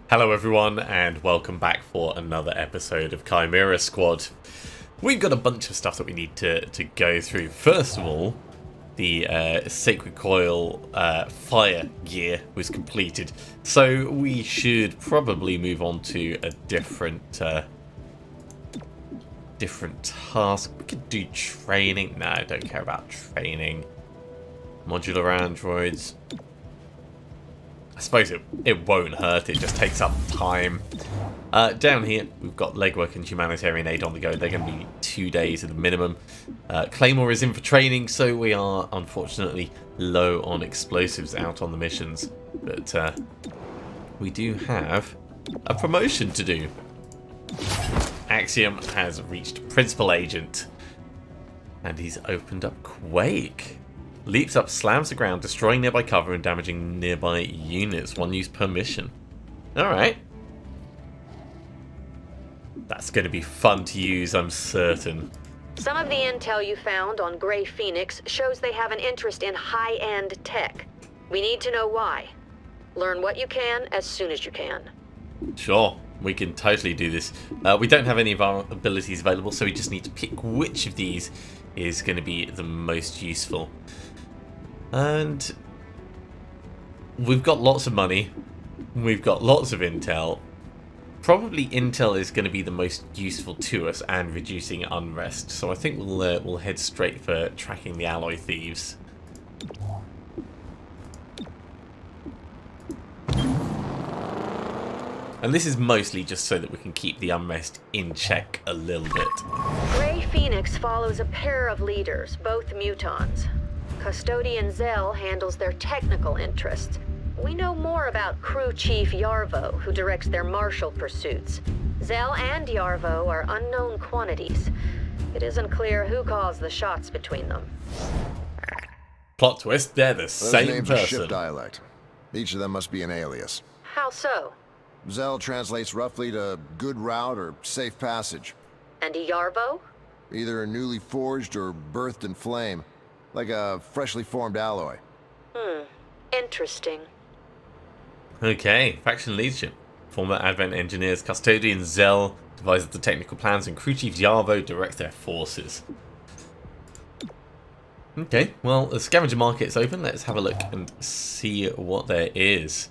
Hello everyone and welcome back for another episode of Chimera Squad. We've got a bunch of stuff that we need to go through. First of all, the Sacred Coil fire gear was completed, so we should probably move on to a different task. We could do training. No, I don't care about training. Modular androids. I suppose it won't hurt, it just takes up time. Down here, we've got legwork and humanitarian aid on the go. They're going to be 2 days at a minimum. Claymore is in for training, so we are unfortunately low on explosives out on the missions. But we do have a promotion to do. Axiom has reached Principal Agent, and he's opened up Quake. Leaps up, slams the ground, destroying nearby cover and damaging nearby units. 1 use per mission. Alright. That's going to be fun to use, I'm certain. Some of the intel you found on Grey Phoenix shows they have an interest in high-end tech. We need to know why. Learn what you can as soon as you can. Sure, we can totally do this. We don't have any of our abilities available, so we just need to pick which of these is going to be the most useful. And we've got lots of money. We've got lots of intel. Probably intel is going to be the most useful to us and reducing unrest. So I think we'll head straight for tracking the alloy thieves. And this is mostly just so that we can keep the unrest in check a little bit. Grey Phoenix follows a pair of leaders, both mutons. Custodian Zell handles their technical interests. We know more about Crew Chief Yarvo, who directs their martial pursuits. Zell and Yarvo are unknown quantities. It isn't clear who calls the shots between them. Plot twist, they're the same names are person. ship dialect. Each of them must be an alias. How so? Zell translates roughly to good route or safe passage. And Yarvo? Either newly forged or birthed in flame. Like a freshly formed alloy. Interesting. Okay, faction leadership. Former Advent engineers, Custodian Zell devises the technical plans, and Crew Chief Yarvo directs their forces. Okay, well, the scavenger market's open. Let's have a look and see what there is.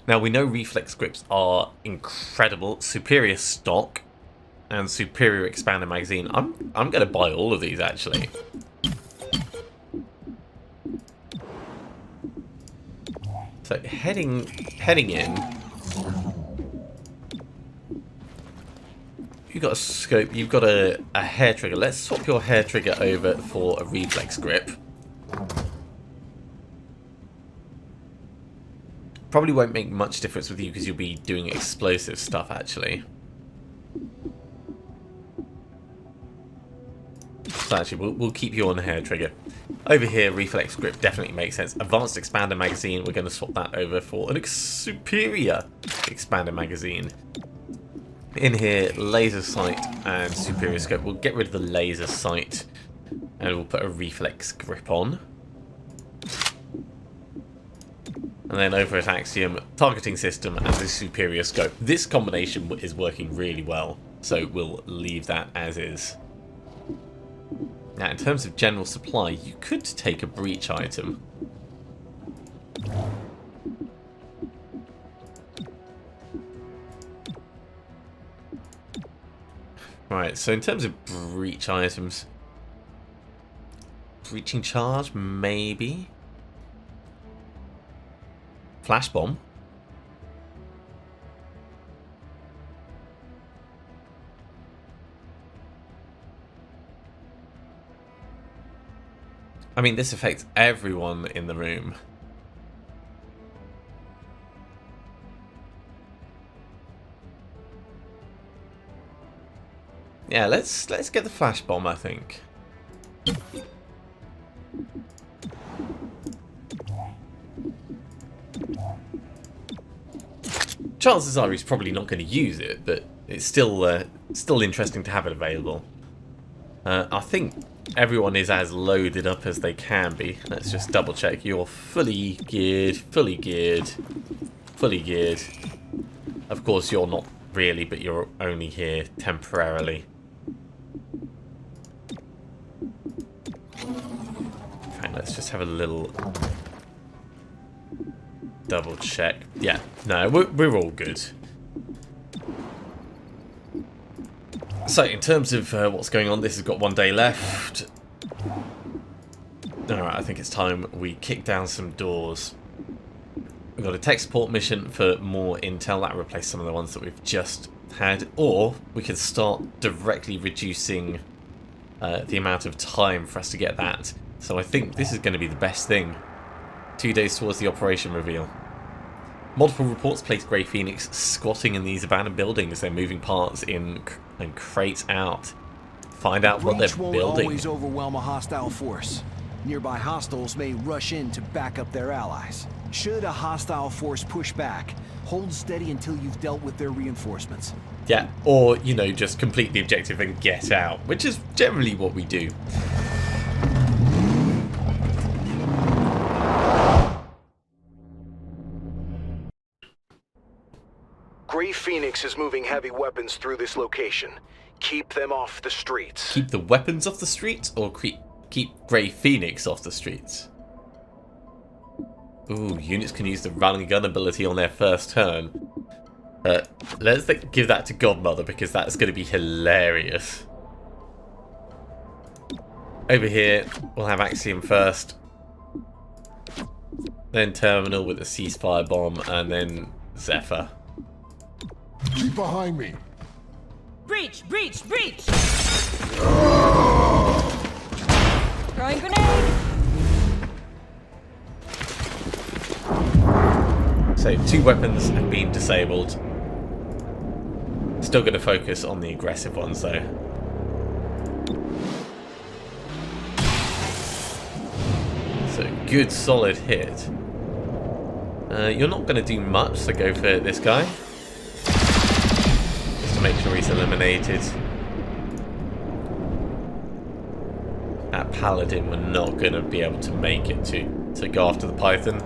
Now, we know reflex grips are incredible, superior stock, and superior expander magazine. I'm going to buy all of these, actually. So heading in, you've got a scope, you've got a hair trigger. Let's swap your hair trigger over for a reflex grip. Probably won't make much difference with you because you'll be doing explosive stuff, actually. So actually, we'll keep you on the hair trigger. Over here, reflex grip definitely makes sense. Advanced expander magazine, we're going to swap that over for an superior expander magazine. In here, laser sight and superior scope. We'll get rid of the laser sight and we'll put a reflex grip on. And then over at Axiom, targeting system and the superior scope. This combination is working really well, so we'll leave that as is. Now, in terms of general supply, you could take a breach item. Right, so in terms of breach items, breaching charge, maybe. Flash bomb. I mean, this affects everyone in the room. Yeah, let's get the flash bomb, I think. Chances are he's probably not going to use it, but it's still interesting to have it available. I think everyone is as loaded up as they can be. Let's just double check. You're fully geared, fully geared, fully geared. Of course, you're not really, but you're only here temporarily. Okay, let's just have a little double check. Yeah, no, we're all good. So, in terms of what's going on, this has got 1 day left. Alright, I think it's time we kick down some doors. We've got a tech support mission for more intel. That replaced some of the ones that we've just had. Or we could start directly reducing the amount of time for us to get that. So I think this is going to be the best thing. 2 days towards the operation reveal. Multiple reports place Grey Phoenix squatting in these abandoned buildings. They're moving parts in and crates out. Find out what they're won't building. Always overwhelm a hostile force. Nearby hostiles may rush in to back up their allies. Should a hostile force push back, hold steady until you've dealt with their reinforcements. Yeah, or, you know, just complete the objective and get out, which is generally what we do. Grey Phoenix is moving heavy weapons through this location. Keep them off the streets. Keep the weapons off the streets, or keep Grey Phoenix off the streets? Ooh, units can use the run and gun ability on their first turn. Let's give that to Godmother, because that's going to be hilarious. Over here, we'll have Axiom first. Then Terminal with the ceasefire bomb, and then Zephyr. Keep behind me. Breach! Breach! Breach! Throwing grenade! So 2 weapons have been disabled. Still going to focus on the aggressive ones though. So good solid hit. You're not going to do much, so go for this guy. Just to make sure he's eliminated. That Paladin, we're not going to be able to make it to go after the Python.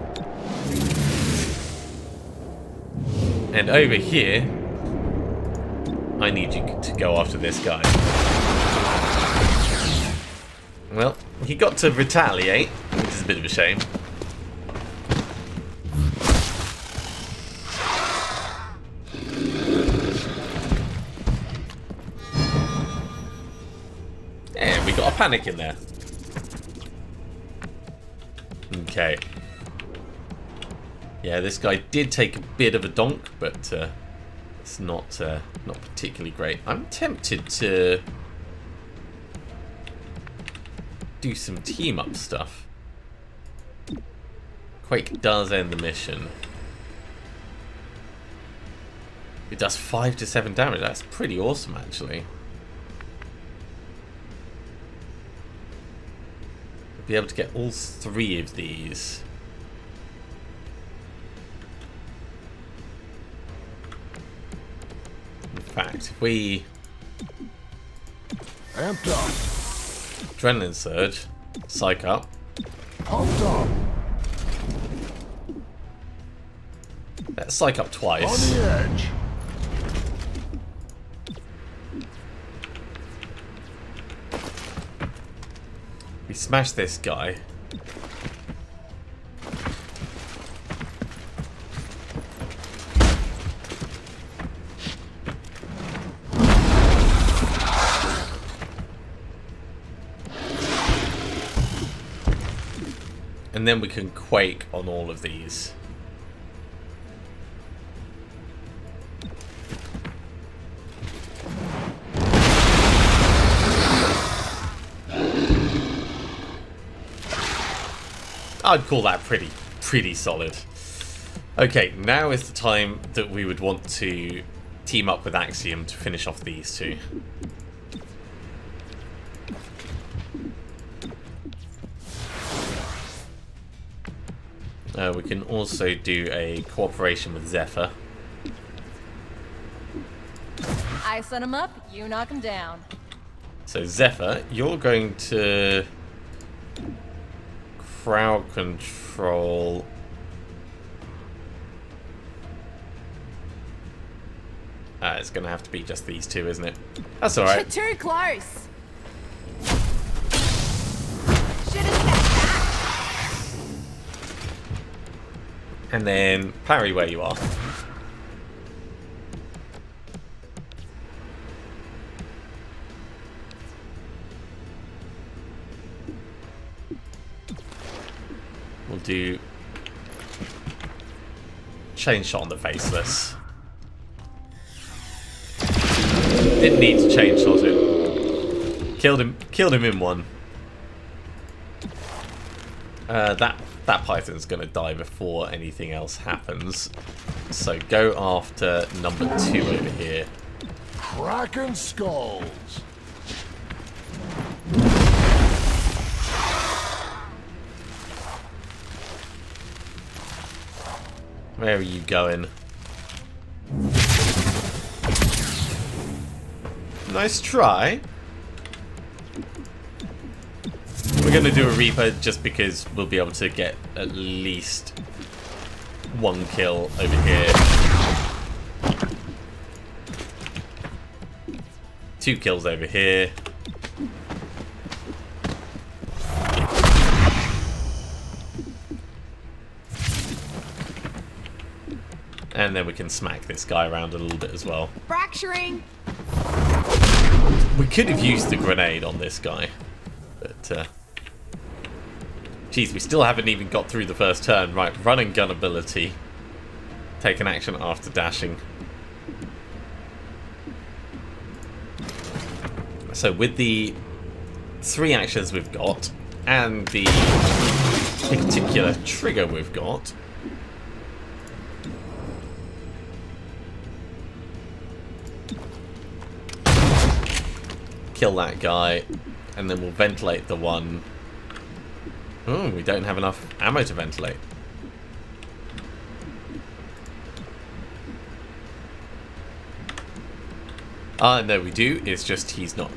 And over here, I need you to go after this guy. Well, he got to retaliate, which is a bit of a shame. And we got a panic in there. Okay. Yeah, this guy did take a bit of a donk, but it's not particularly great. I'm tempted to do some team-up stuff. Quake does end the mission. It does 5 to 7 damage. That's pretty awesome, actually. We'll be able to get all 3 of these. In fact, if we Amped up. Adrenaline Surge, Psych up, Pumped up. let's Psych up On twice. the edge. We smash this guy. And then we can Quake on all of these. I'd call that pretty solid. Okay, now is the time that we would want to team up with Axiom to finish off these 2. We can also do a cooperation with Zephyr. I set him up, you knock him down. So Zephyr, you're going to crowd control. It's going to have to be just these two, isn't it? That's all right. Too close. And then parry where you are. We'll do chain shot on the faceless. Didn't need to chain shot it. Killed him in one. That python's gonna die before anything else happens. So go after number 2 over here. Kraken skulls. Where are you going? Nice try. We're going to do a Reaper just because we'll be able to get at least 1 kill over here. 2 kills over here. And then we can smack this guy around a little bit as well. Fracturing. We could have used the grenade on this guy, but geez, we still haven't even got through the first turn. Right, run and gun ability. Take an action after dashing. So with the 3 actions we've got, and the particular trigger we've got, kill that guy, and then we'll ventilate the one. Oh, we don't have enough ammo to ventilate. No, we do. It's just he's not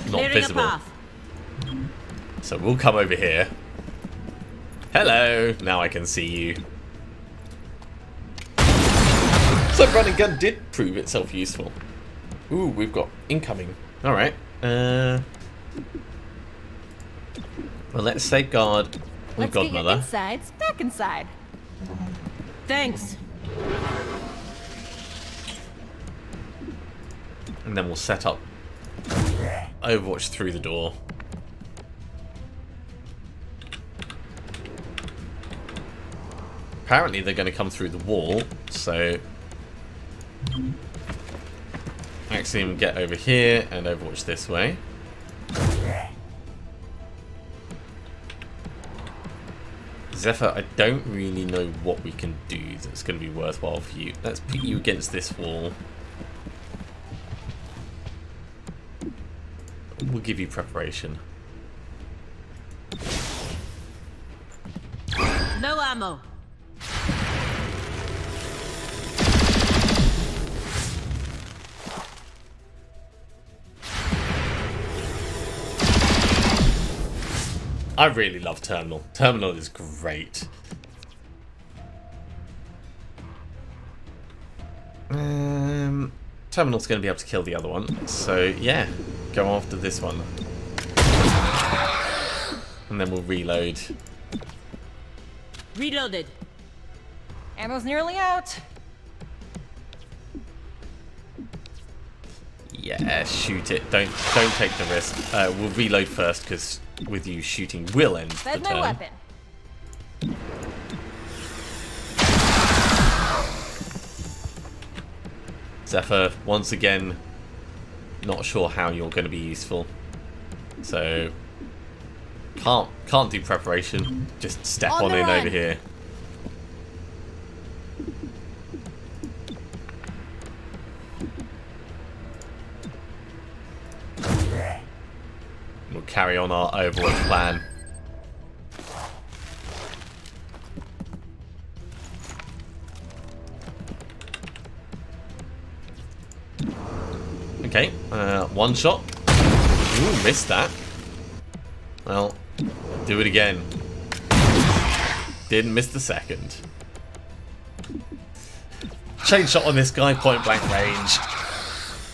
visible. So we'll come over here. Hello. Now I can see you. So running gun did prove itself useful. Ooh, we've got incoming. All right. Well, let's safeguard Let's Godmother. get your insides back inside. Thanks. And then we'll set up Overwatch through the door. Apparently they're going to come through the wall, so Axiom, get over here and Overwatch this way. Zephyr, I don't really know what we can do that's going to be worthwhile for you. Let's put you against this wall. We'll give you preparation. No ammo. I really love Terminal. Terminal is great. Terminal's going to be able to kill the other one. So, yeah. Go after this one. And then we'll reload. Reloaded. Ammo's nearly out. Yeah, shoot it. Don't take the risk. We'll reload first because with you shooting will end the Fed turn. my weapon. Zephyr, once again, not sure how you're going to be useful. So can't do preparation. Just step on in over here. We'll carry on our Overwatch plan. Okay, one shot. Ooh, missed that. Well, do it again. Didn't miss the second. Chain shot on this guy, point blank range.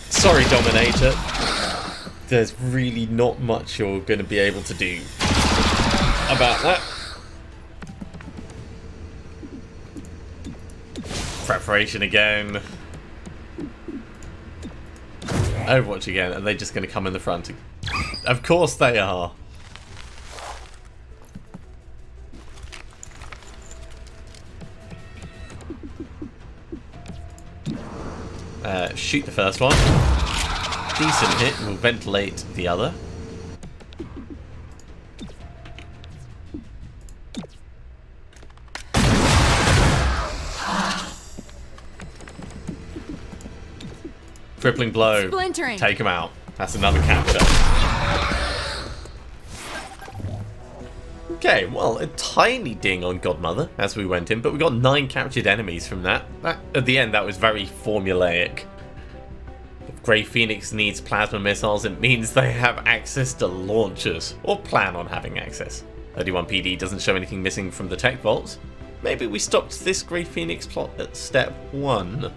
Sorry, Dominator. There's really not much you're going to be able to do about that. Preparation again. Overwatch again. Are they just going to come in the front? Of course they are. Shoot the first one. Decent hit. We'll ventilate the other. Crippling blow. Splintering. Take him out. That's another capture. Okay, well, a tiny ding on Godmother as we went in, but we got 9 captured enemies from that. At the end, that was very formulaic. If Grey Phoenix needs plasma missiles, it means they have access to launchers, or plan on having access. 31 PD doesn't show anything missing from the tech vaults. Maybe we stopped this Grey Phoenix plot at step 1.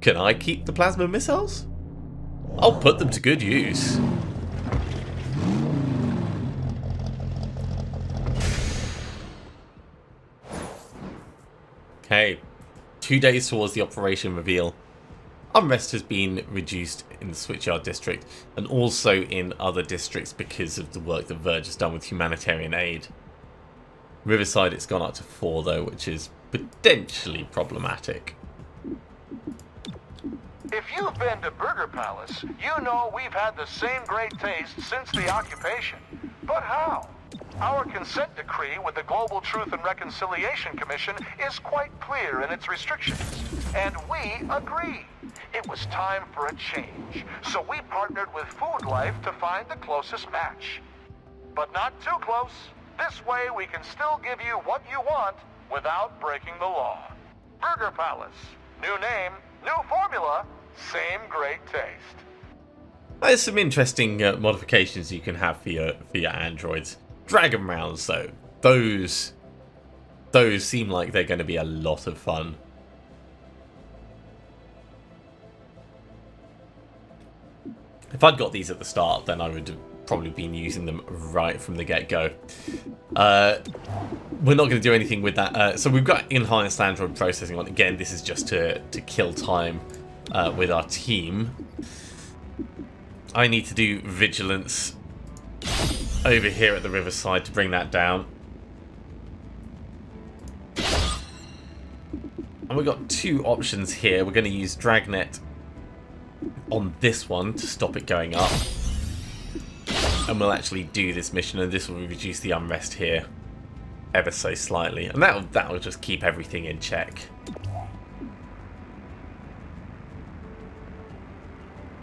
Can I keep the plasma missiles? I'll put them to good use. Okay, 2 days towards the operation reveal. Unrest has been reduced in the Switchyard district and also in other districts because of the work that Verge has done with humanitarian aid. Riverside, it's gone up to 4 though, which is potentially problematic. If you've been to Burger Palace, you know we've had the same great taste since the occupation. But how? Our consent decree with the Global Truth and Reconciliation Commission is quite clear in its restrictions, and we agree. It was time for a change, so we partnered with Food Life to find the closest match. But not too close. This way we can still give you what you want without breaking the law. Burger Palace. New name, new formula, same great taste. There's some interesting modifications you can have for your androids. Dragon rounds, though, those seem like they're going to be a lot of fun. If I'd got these at the start, then I would have probably been using them right from the get-go. We're not going to do anything with that. So we've got enhanced android processing on. Again, this is just to kill time with our team. I need to do vigilance over here at the riverside to bring that down. And we've got 2 options here. We're going to use Dragnet on this one to stop it going up. And we'll actually do this mission, and this will reduce the unrest here ever so slightly. And that'll just keep everything in check.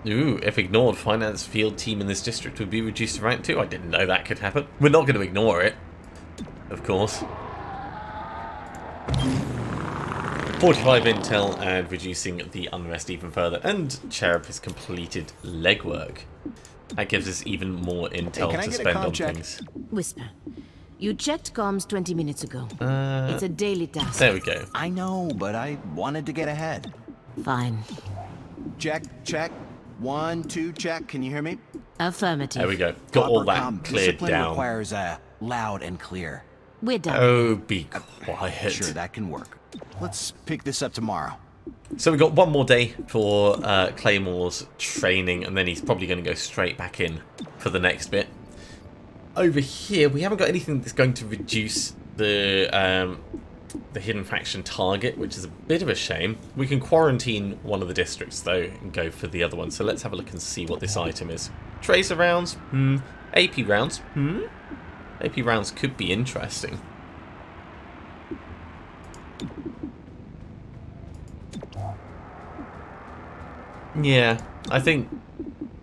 Ooh, if ignored, finance field team in this district would be reduced to rank 2. I didn't know that could happen. We're not going to ignore it, of course. 45 intel and reducing the unrest even further. And Cherub has completed legwork. That gives us even more intel to spend on things. Whisper. You checked comms 20 minutes ago. It's a daily task. There we go. I know, but I wanted to get ahead. Fine. Check, check. 1, 2, check. Can you hear me? Affirmative. There we go. Got all that Coppercom cleared discipline down. requires loud and clear. We're done. Oh, be quiet. Sure, that can work. Let's pick this up tomorrow. So we've got 1 more day for Claymore's training, and then he's probably going to go straight back in for the next bit. Over here, we haven't got anything that's going to reduce the hidden faction target, which is a bit of a shame. We can quarantine one of the districts, though, and go for the other one. So let's have a look and see what this item is. Tracer rounds? AP rounds? AP rounds could be interesting. Yeah, I think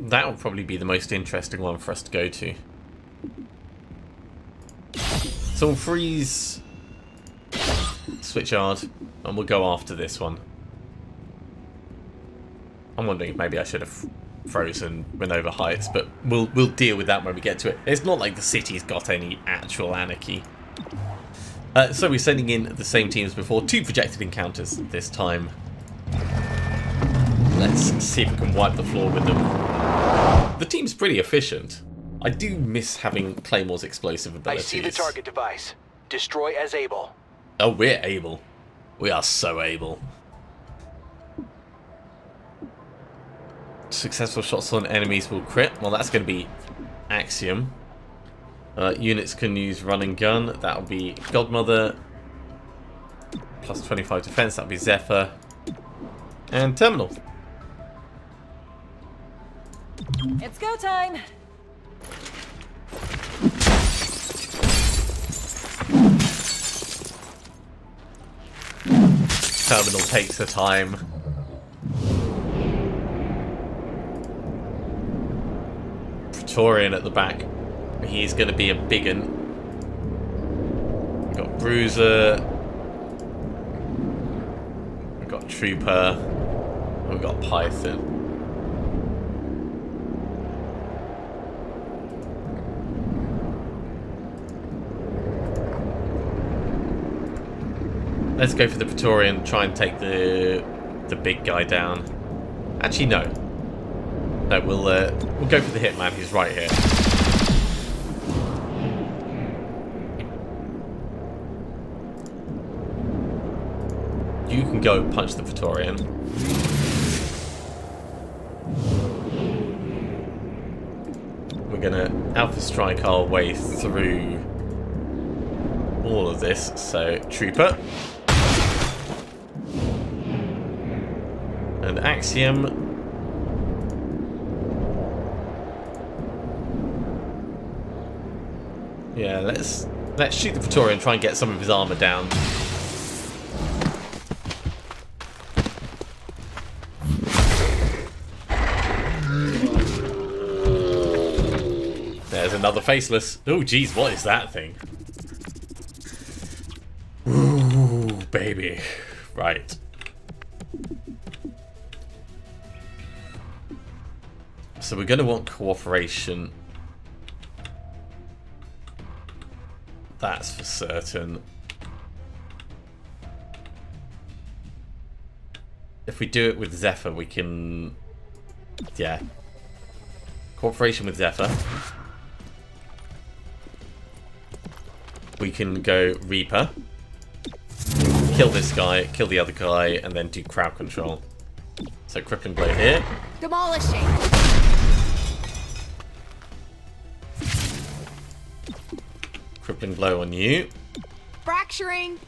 that would probably be the most interesting one for us to go to. So we'll freeze Switchyard, and we'll go after this one. I'm wondering if maybe I should have frozen Renova Heights, but we'll deal with that when we get to it. It's not like the city's got any actual anarchy. So we're sending in the same team as before, 2 projected encounters this time. Let's see if we can wipe the floor with them. The team's pretty efficient. I do miss having Claymore's explosive abilities. I see the target device. Destroy as able. Oh, we're able. We are so able. Successful shots on enemies will crit. Well, that's going to be Axiom. Units can use run and gun. That'll be Godmother. Plus 25 defense. That'll be Zephyr. And Terminal. It's go time. Terminal takes the time. Praetorian at the back. He's going to be a big un. We've got Bruiser. We've got Trooper. We've got Python. Let's go for the Praetorian, try and take the big guy down. Actually, no. No, we'll go for the Hitman. He's right here. You can go punch the Praetorian. We're gonna Alpha Strike our way through all of this. So, Trooper. And Axiom. Yeah, let's shoot the Praetorian and try and get some of his armor down. There's another faceless. Oh, geez, what is that thing? Ooh, baby. Right. So we're going to want cooperation. That's for certain. If we do it with Zephyr, we can... Yeah. Cooperation with Zephyr. We can go Reaper. Kill this guy, kill the other guy, and then do crowd control. So Crippling Blow here. Demolishing. Crippling Blow on you. Fracturing.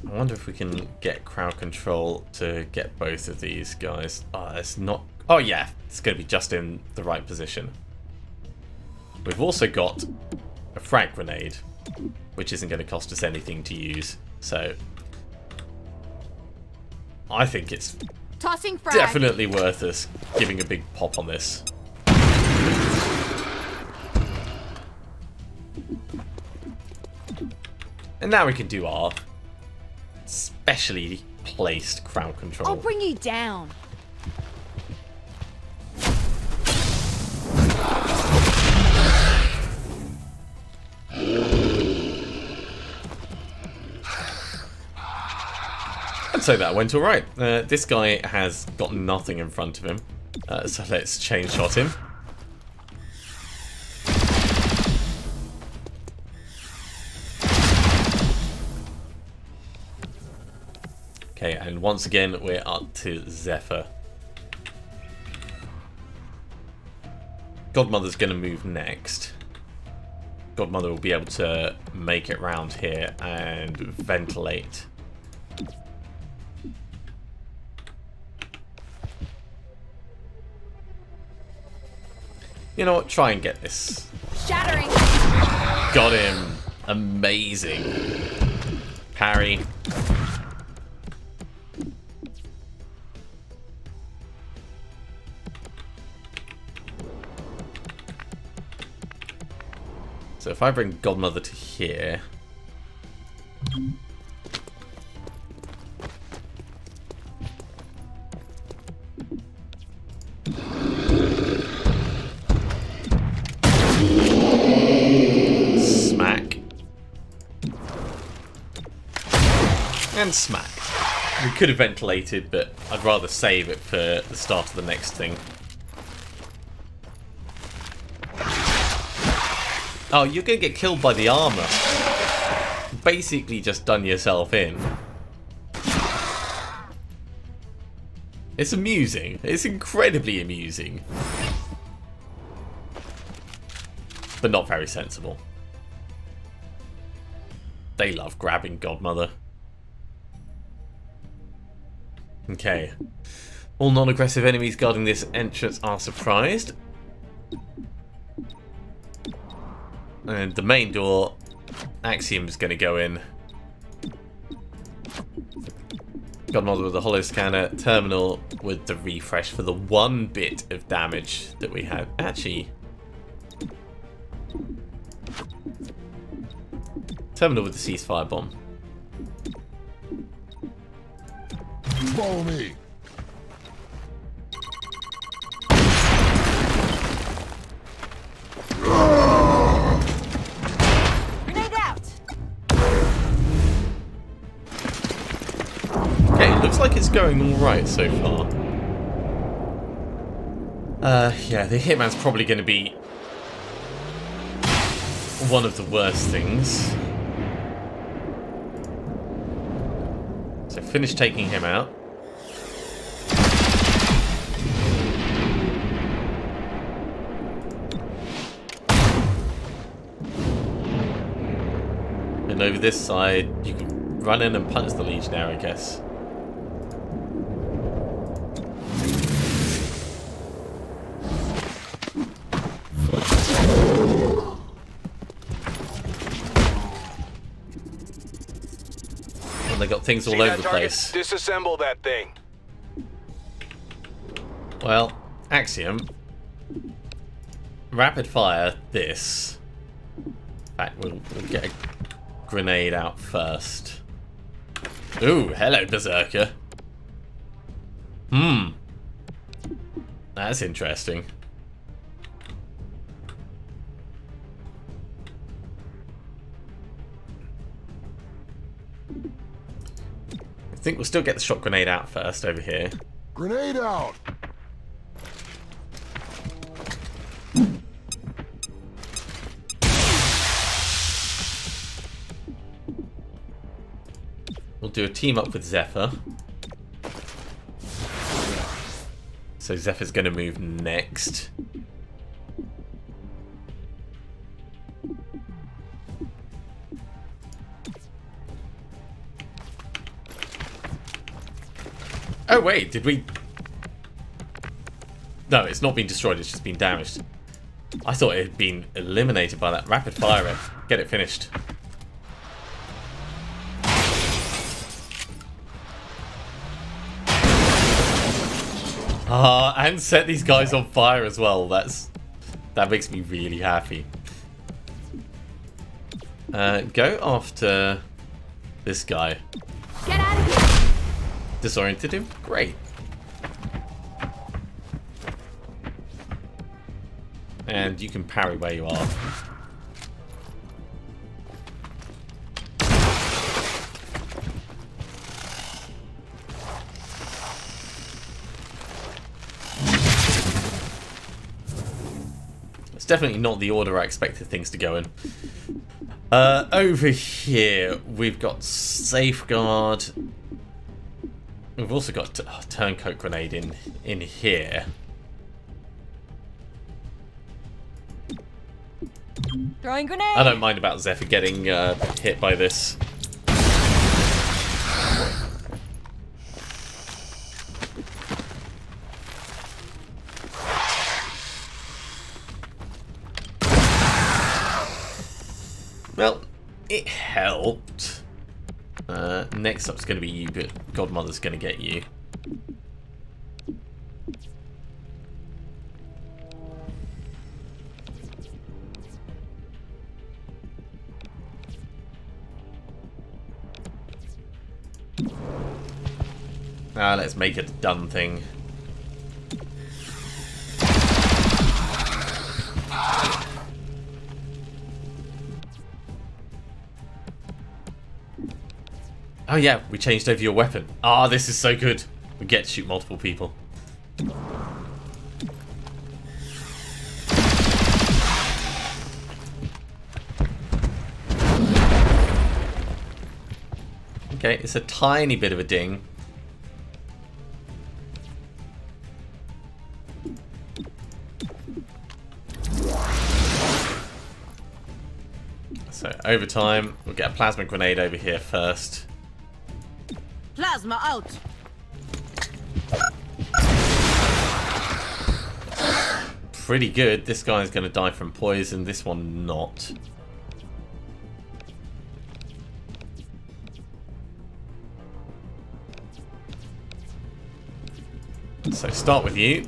I wonder if we can get crowd control to get both of these guys. Oh, it's not... Oh, yeah. It's going to be just in the right position. We've also got a frag grenade, which isn't going to cost us anything to use. So, I think it's Tossing frag. definitely worth us giving a big pop on this. And now we can do our specially placed crowd control. I'll bring you down. I'd say that went alright. This guy has got nothing in front of him. So let's chain shot him. Okay, and once again, we're up to Zephyr. Godmother's going to move next. Godmother will be able to make it round here and ventilate. You know what? Try and get this. Shattering. Got him. Amazing. Parry. So if I bring Godmother to here, Smack. And smack. We could have ventilated, but I'd rather save it for the start of the next thing. Oh, you're gonna get killed by the armor. Basically just done yourself in. It's amusing. It's incredibly amusing. But not very sensible. They love grabbing Godmother. Okay. All non-aggressive enemies guarding this entrance are surprised. And the main door, Axiom's going to go in. Godmother with the holo scanner, terminal with the refresh for the 1 bit of damage that we had. Actually, terminal with the ceasefire bomb. Follow me. Grenade out. Okay, it looks like it's going alright so far. Yeah, the Hitman's probably going to be one of the worst things. So finish taking him out. And over this side, you can run in and punch the Legionnaire, I guess. They got things all over the place. Disassemble that thing. Well, Axiom. Rapid fire this. In fact, we'll get a grenade out first. Ooh, hello, Berserker. That's interesting. I think we'll still get the shot grenade out first over here. Grenade out. We'll do a team up with Zephyr. So Zephyr's going to move next. Oh wait, did we... No, it's not been destroyed, it's just been damaged. I thought it had been eliminated by that. Rapid fire it. Get it finished. And set these guys on fire as well. That makes me really happy. Go after this guy. Get out of here. Disoriented him? Great. And you can parry where you are. It's definitely not the order I expected things to go in. Over here, we've got Safeguard. We've also got a Turncoat Grenade in here. Throwing grenade. I don't mind about Zephyr getting hit by this. Well, it helped. Next up's going to be you, but Godmother's going to get you. Let's make it a done thing. Oh yeah, we changed over your weapon. Ah, this is so good. We get to shoot multiple people. Okay, it's a tiny bit of a ding. So over time, we'll get a plasma grenade over here first. Plasma out. Pretty good. This guy's going to die from poison. This one not. So start with you.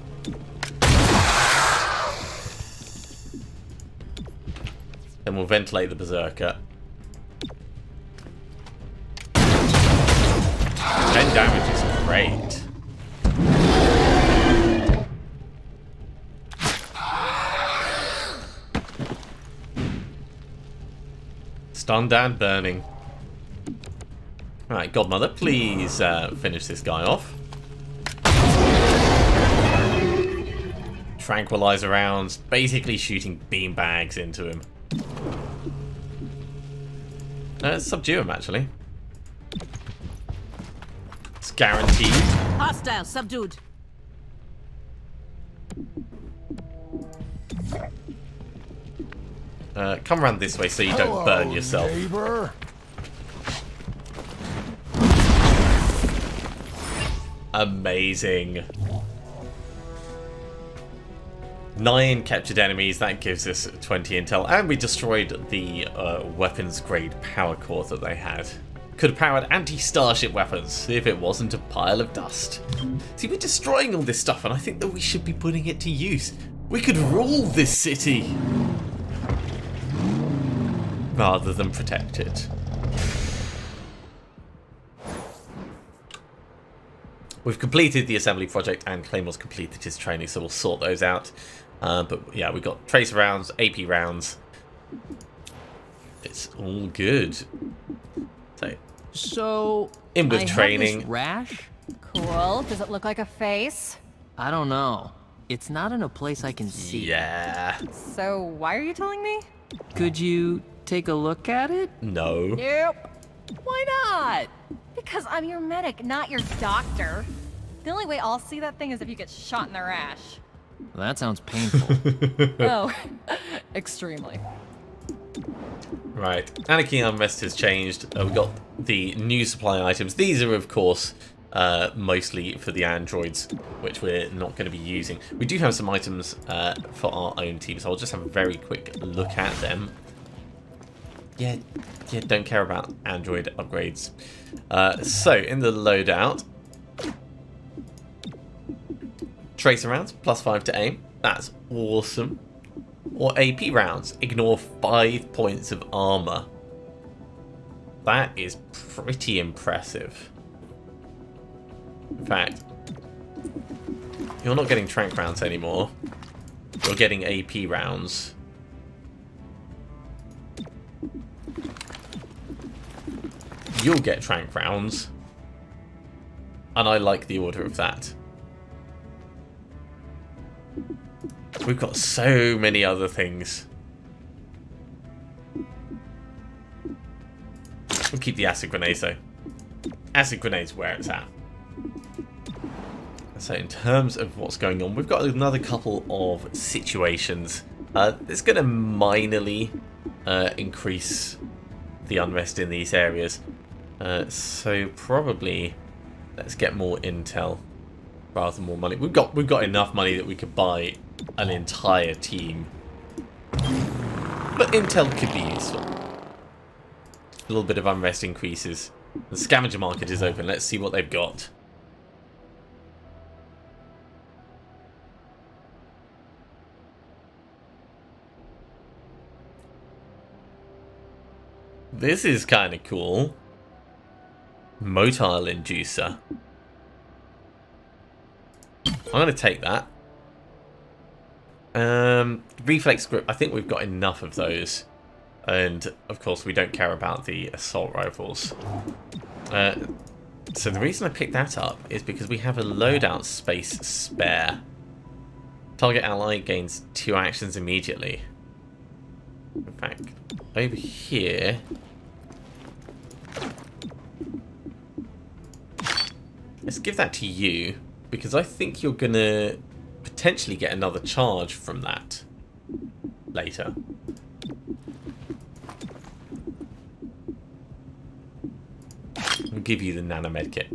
Then we'll ventilate the berserker. 10 damage is great. Stunned and burning. Alright, Godmother, please finish this guy off. Tranquilizer rounds, basically shooting beanbags into him. Subdue him, actually. It's guaranteed. Hostile subdued. Come around this way so you don't burn yourself. Neighbor. Amazing. 9 captured enemies, that gives us 20 intel, and we destroyed the weapons grade power core that they had. Could have powered anti-starship weapons if it wasn't a pile of dust. See, we're destroying all this stuff, and I think that we should be putting it to use. We could rule this city rather than protect it. We've completed the assembly project, and Claymore's completed his training, so we'll sort those out. But yeah, we've got tracer rounds, AP rounds. It's all good. So in with I training. Have this rash? Cool. Does it look like a face? I don't know. It's not in a place I can see. Yeah. So why are you telling me? Could you take a look at it? No. Nope. Why not? Because I'm your medic, not your doctor. The only way I'll see that thing is if you get shot in the rash. That sounds painful. Oh, extremely. Right. Anarchy Unrest has changed. We've got the new supply items. These are, of course, mostly for the androids, which we're not going to be using. We do have some items for our own team, so I'll just have a very quick look at them. Yeah, don't care about android upgrades. So, in the loadout, tracer rounds, +5 to aim. That's awesome. Or AP rounds, ignore 5 points of armor. That is pretty impressive. In fact, you're not getting trank rounds anymore. You're getting AP rounds. You'll get trank rounds. And I like the order of that. We've got so many other things. We'll keep the acid grenades though. Acid grenades where it's at. So in terms of what's going on, we've got another couple of situations. It's going to minorly increase the unrest in these areas. So probably let's get more intel rather than more money. We've got enough money that we could buy an entire team. But intel could be useful. A little bit of unrest increases. The scavenger market is open. Let's see what they've got. This is kind of cool. Motile inducer. I'm going to take that. Reflex grip, I think we've got enough of those. And, of course, we don't care about the assault rifles. So the reason I picked that up is because we have a loadout space spare. Target ally gains 2 actions immediately. In fact, over here... let's give that to you, because I think you're going to potentially get another charge from that later. I'll give you the nanomed kit.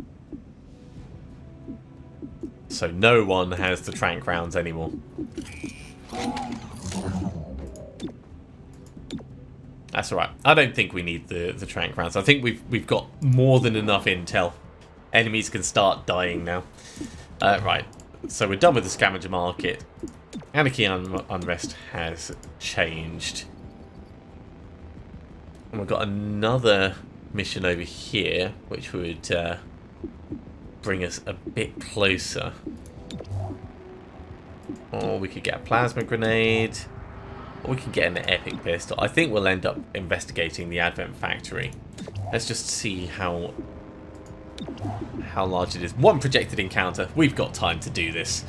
So no one has the trank rounds anymore. That's alright. I don't think we need the trank rounds. I think we've got more than enough intel. Enemies can start dying now. Right. So we're done with the scavenger market. Anarchy Unrest has changed. And we've got another mission over here, which would bring us a bit closer. Or we could get a plasma grenade. Or we can get an epic pistol. I think we'll end up investigating the Advent Factory. Let's just see how large it is. One projected encounter. We've got time to do this.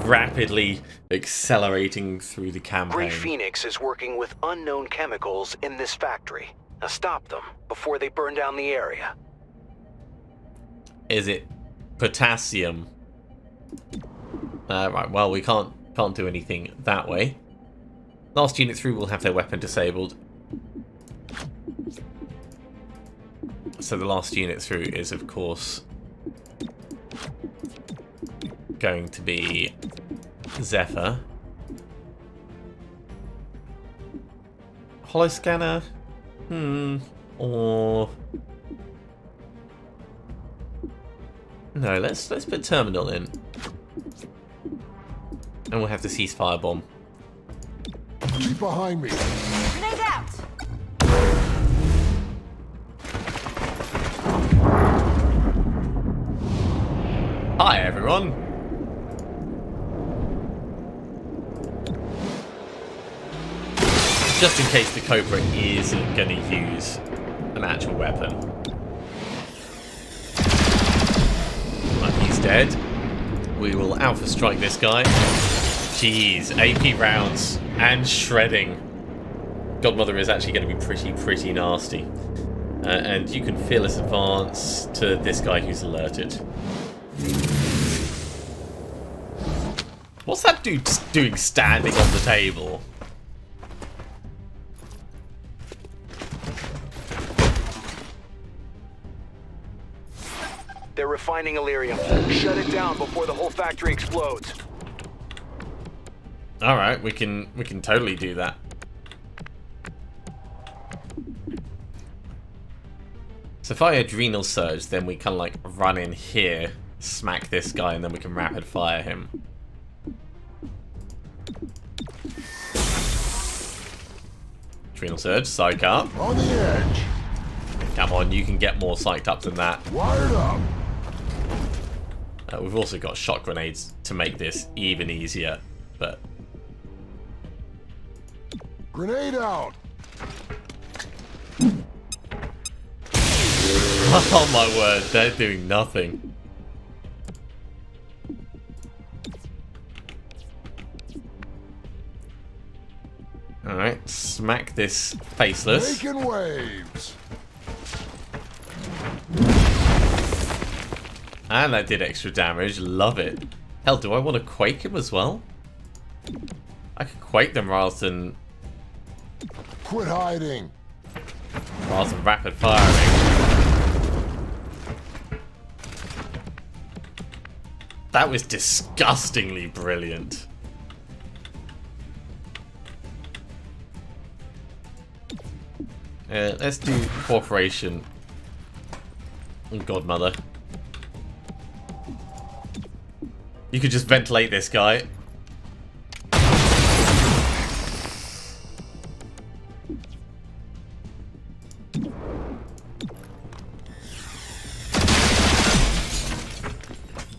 Rapidly accelerating through the campaign. Gray Phoenix is working with unknown chemicals in this factory. Now stop them before they burn down the area. Is it potassium? Right, well, we can't do anything that way. Last unit through will have their weapon disabled. So the last unit through is, of course, going to be Zephyr. Holo scanner? Or... no, let's put terminal in. And we'll have the ceasefire bomb. Keep behind me. Grenade out! Hi, everyone. Just in case the Cobra isn't going to use an actual weapon. Right, he's dead. We will alpha strike this guy. Jeez, AP rounds and shredding. Godmother is actually going to be pretty nasty. And you can fearless advance to this guy who's alerted. What's that dude doing standing on the table? They're refining Illyrium. Shut it down before the whole factory explodes. Alright, we can totally do that. So if I adrenal surge, then we kind of like run in here, smack this guy, and then we can rapid fire him. Adrenal surge, psych up. On the edge. Come on, you can get more psyched up than that. Wired up. We've also got shot grenades to make this even easier, but... Grenade out. oh my word, they're doing nothing. Alright, smack this faceless. Making waves. And that did extra damage, love it. Hell, do I want to quake him as well? I could quake them rather than Quit hiding. rapid firing. That was disgustingly brilliant. Let's do cooperation. Godmother. You could just ventilate this guy.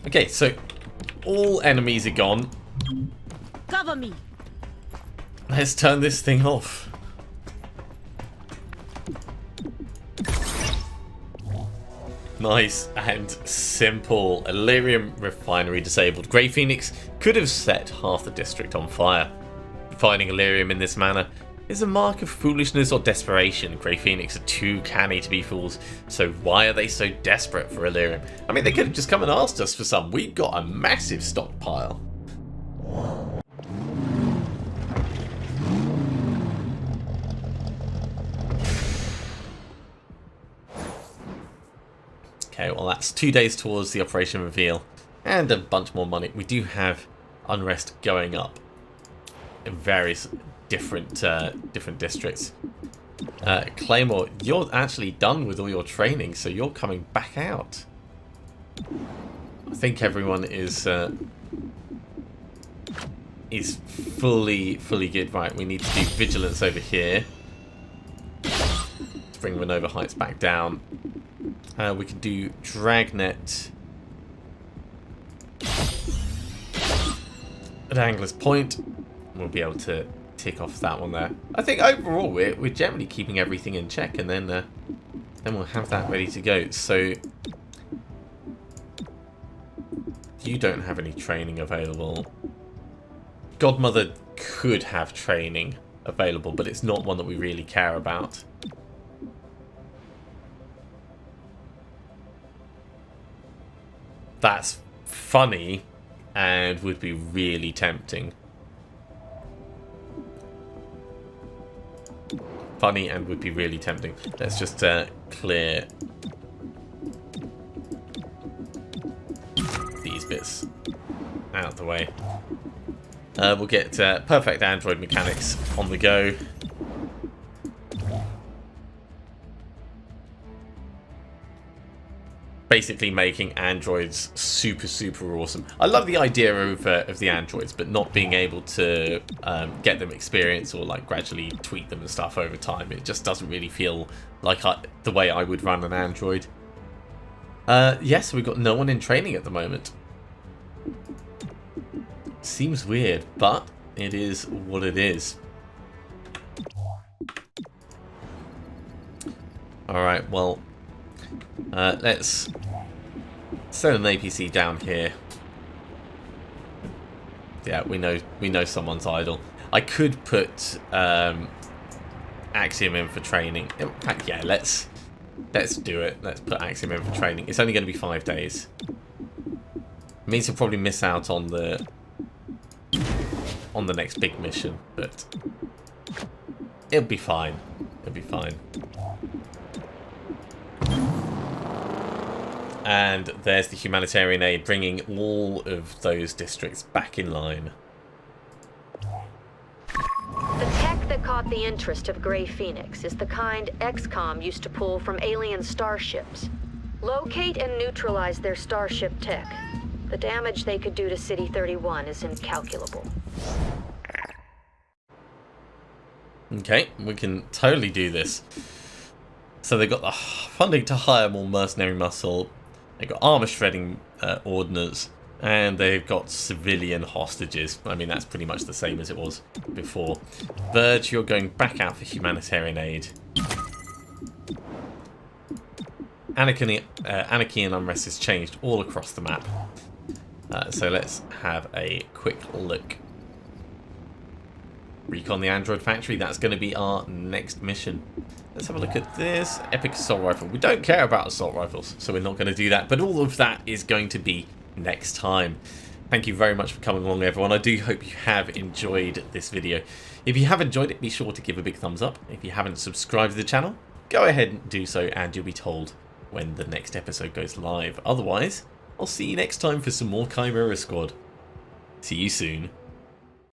Okay, so all enemies are gone. Cover me. Let's turn this thing off. Nice and simple. Elerium refinery disabled. Grey Phoenix could have set half the district on fire. Finding Elerium in this manner is a mark of foolishness or desperation. Grey Phoenix are too canny to be fools, so why are they so desperate for Elerium? I mean, they could have just come and asked us for some. We've got a massive stockpile. Okay, well that's 2 days towards the operation reveal and a bunch more money. We do have unrest going up in various different districts. Claymore, you're actually done with all your training, so you're coming back out. I think everyone is fully good. Right, we need to do vigilance over here to bring Renova Heights back down. We can do Dragnet at Angler's Point. We'll be able to tick off that one there. I think overall we're generally keeping everything in check, and then we'll have that ready to go. So you don't have any training available. Godmother could have training available, but it's not one that we really care about. That's funny and would be really tempting. Funny and would be really tempting. Let's just clear these bits out of the way. We'll get perfect android mechanics on the go. Basically making androids super awesome. I love the idea of the androids, but not being able to get them experience or like gradually tweak them and stuff over time. It just doesn't really feel like the way I would run an android. Yes, we've got no one in training at the moment. Seems weird, but it is what it is. Alright, well, let's send an APC down here. Yeah, we know someone's idle. I could put Axiom in for training. In fact, yeah, let's do it. Let's put Axiom in for training. It's only going to be 5 days. It means he'll probably miss out on the next big mission, but it'll be fine. It'll be fine. And there's the humanitarian aid, bringing all of those districts back in line. The tech that caught the interest of Grey Phoenix is the kind XCom used to pull from alien starships. Locate and neutralize their starship tech. The damage they could do to City 31 is incalculable. Okay, we can totally do this. So they've got the funding to hire more mercenary muscle. They've got armor shredding ordnance, and they've got civilian hostages. I mean, that's pretty much the same as it was before. Verge, you're going back out for humanitarian aid. Anarchy and unrest has changed all across the map. So let's have a quick look. Recon the android factory, that's going to be our next mission. Let's have a look at this. Epic assault rifle. We don't care about assault rifles, so we're not going to do that. But all of that is going to be next time. Thank you very much for coming along, everyone. I do hope you have enjoyed this video. If you have enjoyed it, be sure to give a big thumbs up. If you haven't subscribed to the channel, go ahead and do so, and you'll be told when the next episode goes live. Otherwise, I'll see you next time for some more Chimera Squad. See you soon.